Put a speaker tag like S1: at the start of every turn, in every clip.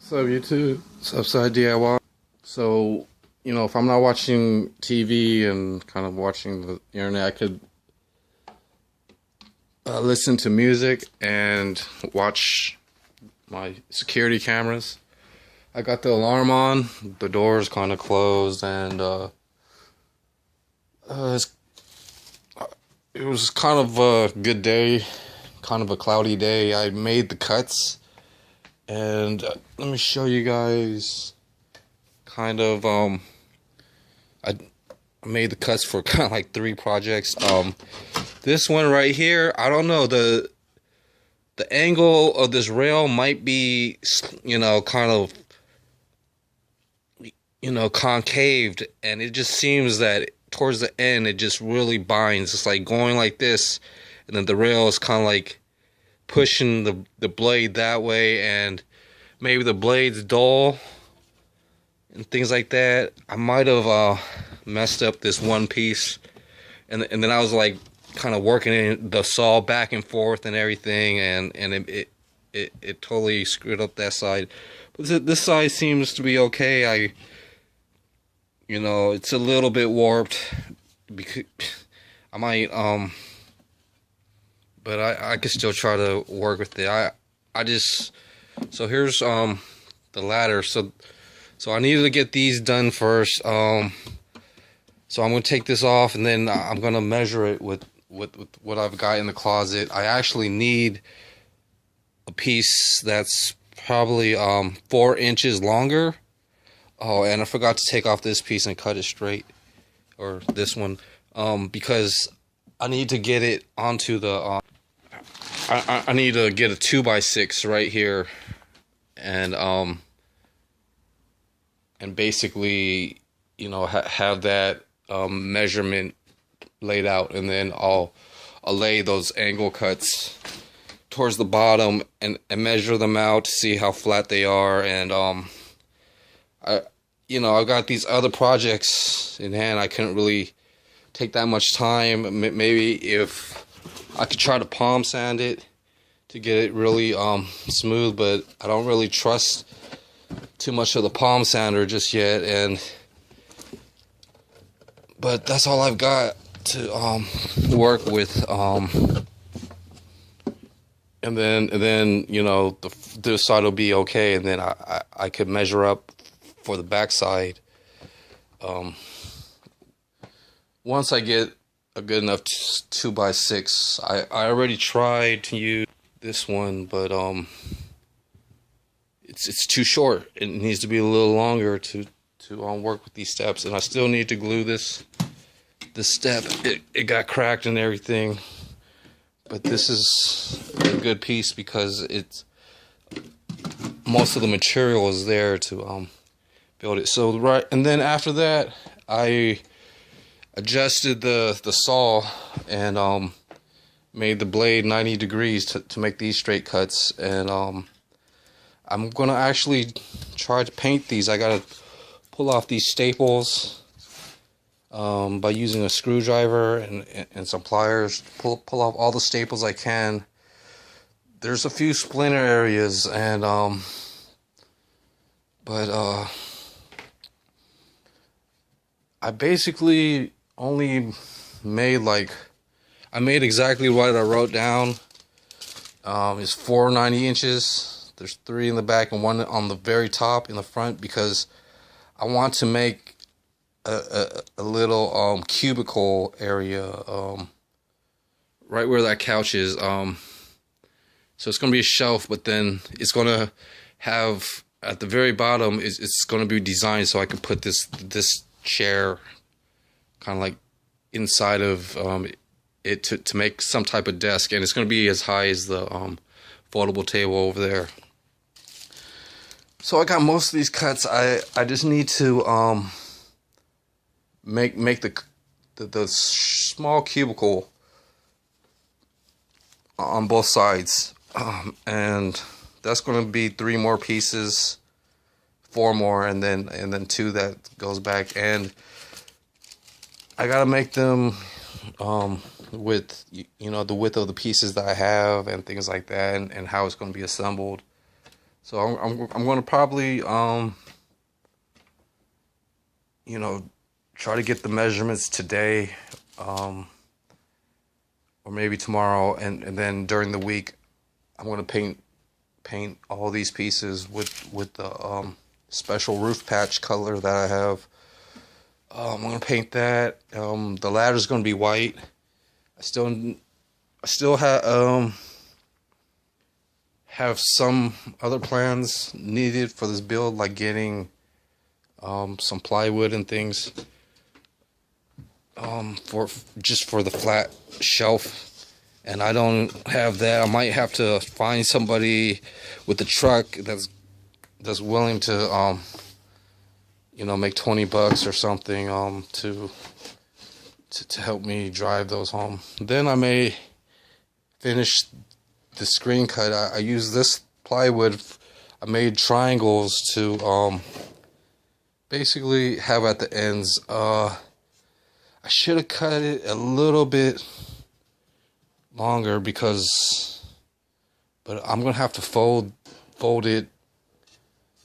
S1: What's up, YouTube? It's Upside DIY. So, if I'm not watching TV and kind of watching the internet, I could listen to music and watch my security cameras. I got the alarm on, the door's kind of closed, and it's, it was kind of a good day, kind of a cloudy day. I made the cuts, and let me show you guys kind of, I made the cuts for kind of like 3 projects. This one right here, I don't know, the angle of this rail might be, kind of, concaved, and it just seems that towards the end it just really binds. It's like going like this, and then the rail is kind of like pushing the blade that way, and maybe the blade's dull and things like that. I might have messed up this one piece, and then I was like kind of working in the saw back and forth and everything, and it totally screwed up that side. But this side seems to be okay. It's a little bit warped, because I might but I could still try to work with it. So here's the ladder. So I needed to get these done first. So I'm gonna take this off, and then I'm gonna measure it with what I've got in the closet. I actually need a piece that's probably 4 inches longer. Oh, and I forgot to take off this piece and cut it straight, or this one, because I need to get it onto the I need to get a 2x6 right here, and basically, have that measurement laid out, and then I'll lay those angle cuts towards the bottom and measure them out to see how flat they are. And I've got these other projects in hand. I couldn't really take that much time. Maybe if I could try to palm sand it to get it really smooth, but I don't really trust too much of the palm sander just yet. But that's all I've got to work with. And then this side will be okay, and then I could measure up for the back side. Once I get a good enough 2x6, I already tried to use this one, but it's too short. It needs to be a little longer to work with these steps, and I still need to glue this step. It got cracked and everything, but this is a good piece because most of the material is there to build it. So and then after that, I adjusted the saw and made the blade 90 degrees to make these straight cuts. And I'm gonna actually try to paint these. I gotta pull off these staples by using a screwdriver and some pliers. Pull off all the staples I can. There's a few splinter areas, and I basically only made I made exactly what I wrote down. It's 4 90 inches. There's 3 in the back and 1 on the very top in the front, because I want to make a little cubicle area right where that couch is. So it's gonna be a shelf, but then it's gonna have at the very bottom it's gonna be designed so I can put this chair kind of like inside of it to make some type of desk, and it's gonna be as high as the foldable table over there. So I got most of these cuts. I just need to make the small cubicle on both sides, and that's going to be 3 more pieces, 4 more, and then 2 that goes back. And I gotta make them with the width of the pieces that I have and things like that, and how it's going to be assembled. So I'm gonna probably you know, try to get the measurements today, or maybe tomorrow, and then during the week I'm gonna paint all these pieces with the special roof patch color that I have. I'm gonna paint that. The ladder's gonna be white. I still have some other plans needed for this build, like getting some plywood and things for the flat shelf. And I don't have that. I might have to find somebody with a truck that's willing to make $20 or something to help me drive those home. Then I may finish the screen cut. I use this plywood. I made triangles to basically have at the ends. I should have cut it a little bit longer but I'm gonna have to fold it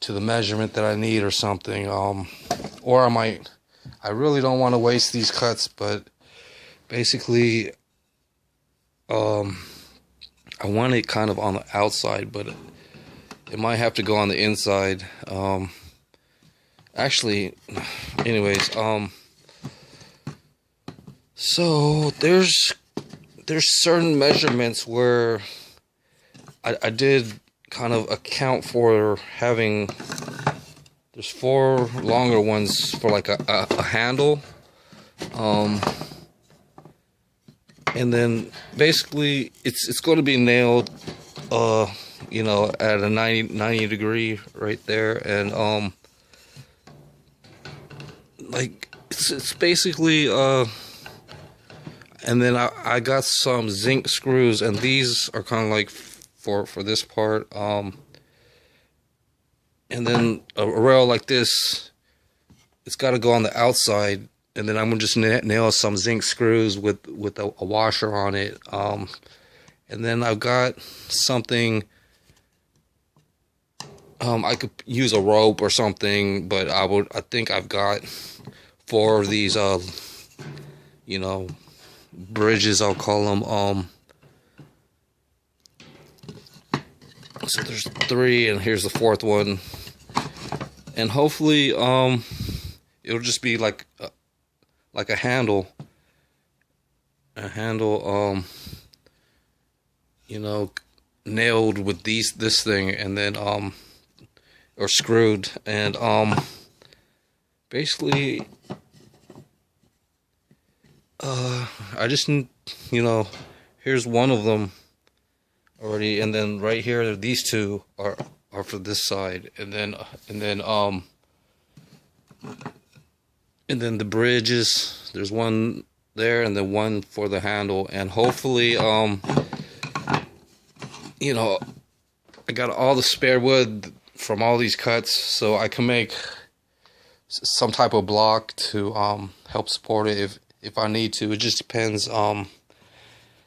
S1: to the measurement that I need or something. Or I really don't want to waste these cuts, but basically I want it kind of on the outside, but it might have to go on the inside. Actually, anyways, so there's certain measurements where I did kind of account for having, there's 4 longer ones for like a handle, and then basically it's going to be nailed at a 90 degree right there, and like it's basically and then I got some zinc screws, and these are kind of like for this part, and then a rail like this, it's got to go on the outside, and then I'm gonna just nail some zinc screws with a washer on it, and then I've got something, I could use a rope or something, but I think I've got 4 of these bridges, I'll call them. So there's 3, and here's the 4th one, and hopefully it'll just be like a handle, nailed with this thing, and then or screwed, and basically I just here's one of them already, and then right here these 2 are for this side, and then the bridges, there's one there, and then one for the handle, and hopefully I got all the spare wood from all these cuts, so I can make some type of block to help support it if I need to. It just depends.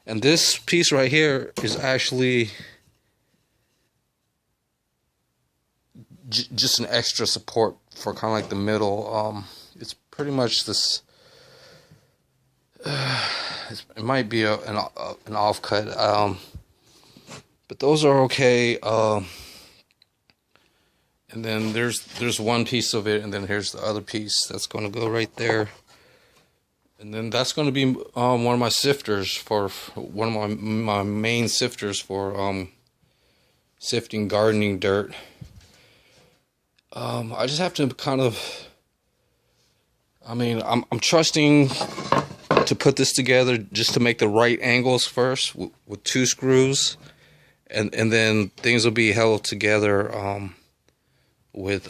S1: And this piece right here is actually just an extra support for kind of like the middle. It's pretty much this. It might be an offcut, but those are okay. And then there's one piece of it, and then here's the other piece that's going to go right there. And then that's going to be one of my sifters, for one of my main sifters for sifting gardening dirt. I just have to kind of, I'm trusting to put this together just to make the right angles first with 2 screws, and then things will be held together with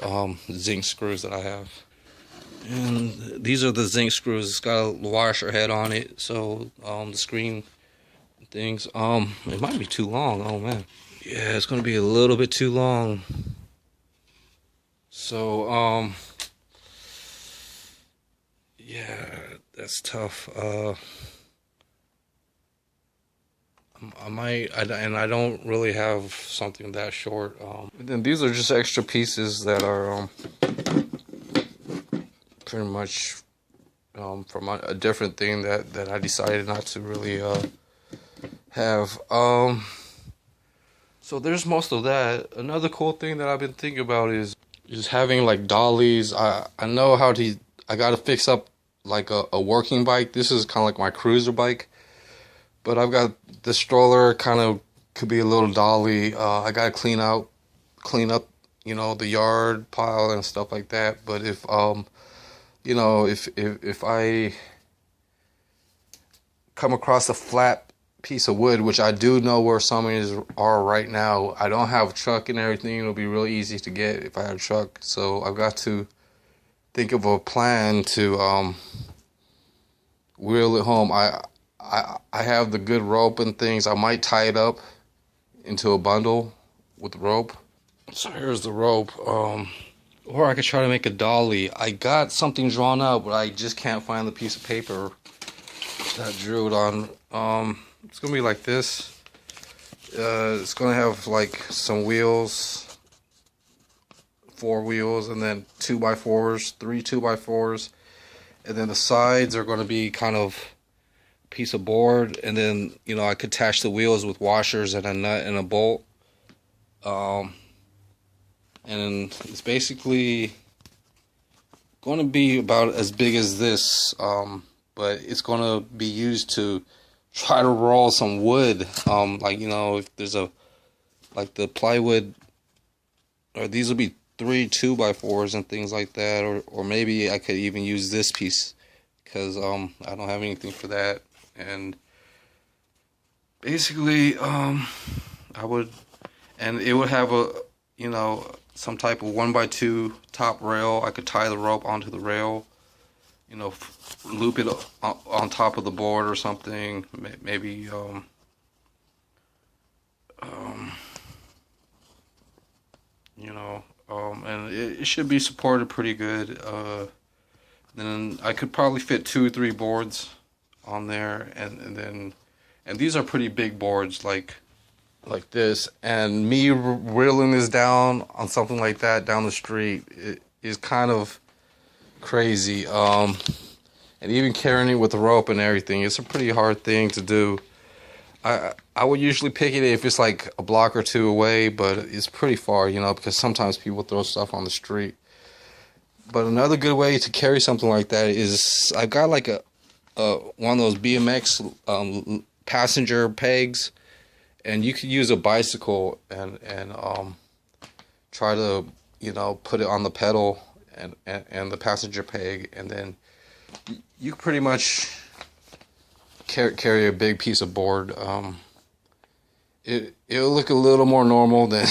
S1: zinc screws that I have. And these are the zinc screws. It's got a washer head on it, so the screen things, it might be too long. Oh man, yeah, it's gonna be a little bit too long. So yeah, that's tough. I and I don't really have something that short. And then these are just extra pieces that are pretty much from a different thing that I decided not to really have. So there's most of that. Another cool thing that I've been thinking about is just having like dollies. I know how to. I got to fix up like a working bike. This is kind of like my cruiser bike, but I've got the stroller kind of could be a little dolly. I got to clean up, you know, the yard pile and stuff like that. But if you know, if I come across a flat piece of wood, which I do know where some are right now. I don't have a truck and everything. It'll be really easy to get if I had a truck. So I've got to think of a plan to wheel it home. I have the good rope and things. I might tie it up into a bundle with rope. So here's the rope. Or I could try to make a dolly. I got something drawn out, but I just can't find the piece of paper that I drew it on. It's gonna be like this. It's gonna have like some wheels, 4 wheels, and then 2x4s, 3 2x4s, and then the sides are gonna be kind of a piece of board, and then you know I could attach the wheels with washers and a nut and a bolt. And it's basically going to be about as big as this, but it's going to be used to try to roll some wood, like, you know, if there's like the plywood, or these will be 3 2x4s and things like that, or maybe I could even use this piece, because I don't have anything for that. And basically, I would, and it would have a, you know, some type of 1x2 top rail. I could tie the rope onto the rail, you know, loop it on top of the board or something. Maybe you know, and it should be supported pretty good. Then I could probably fit 2 or 3 boards on there, and these are pretty big boards, like this, and me reeling this down on something like that down the street is kind of crazy. And even carrying it with the rope and everything, it's a pretty hard thing to do. I would usually pick it if it's like a block or 2 away, but it's pretty far, you know, because sometimes people throw stuff on the street. But another good way to carry something like that is I've got like a one of those BMX passenger pegs, and you could use a bicycle and try to, you know, put it on the pedal and the passenger peg, and then you pretty much carry a big piece of board. It'll look a little more normal than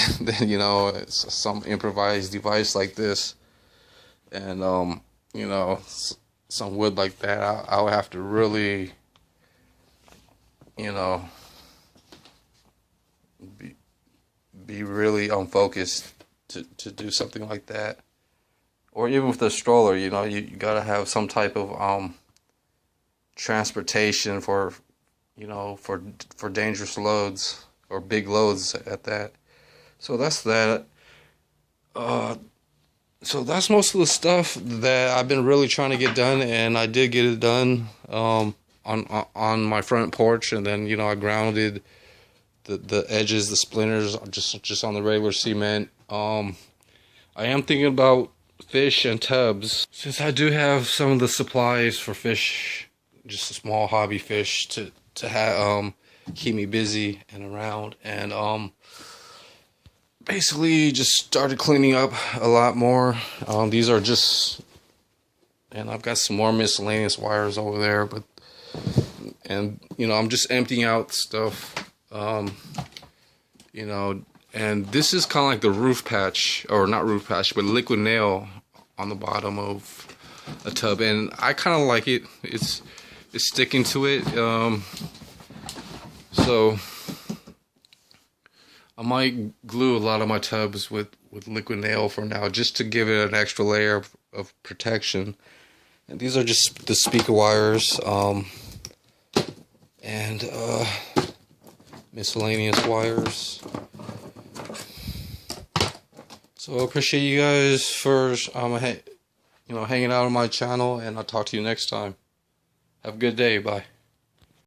S1: you know, some improvised device like this, and you know, some wood like that. I would have to really, you know, be really focused to do something like that. Or even with the stroller, you know, you gotta have some type of transportation for, you know, for dangerous loads, or big loads at that. So that's that. So that's most of the stuff that I've been really trying to get done, and I did get it done on my front porch, and then, you know, I grounded the edges, the splinters, just on the regular cement. I am thinking about fish and tubs, since I do have some of the supplies for fish, just a small hobby fish to have keep me busy and around, and basically just started cleaning up a lot more. These are just, and I've got some more miscellaneous wires over there, but, and you know, I'm just emptying out stuff, you know. And this is kind of like the roof patch, or not roof patch, but liquid nail on the bottom of a tub, and I kind of like it. It's sticking to it. So I might glue a lot of my tubs with liquid nail for now, just to give it an extra layer of protection. And these are just the speaker wires, and miscellaneous wires. So I appreciate you guys for hanging out on my channel, and I'll talk to you next time. Have a good day. Bye.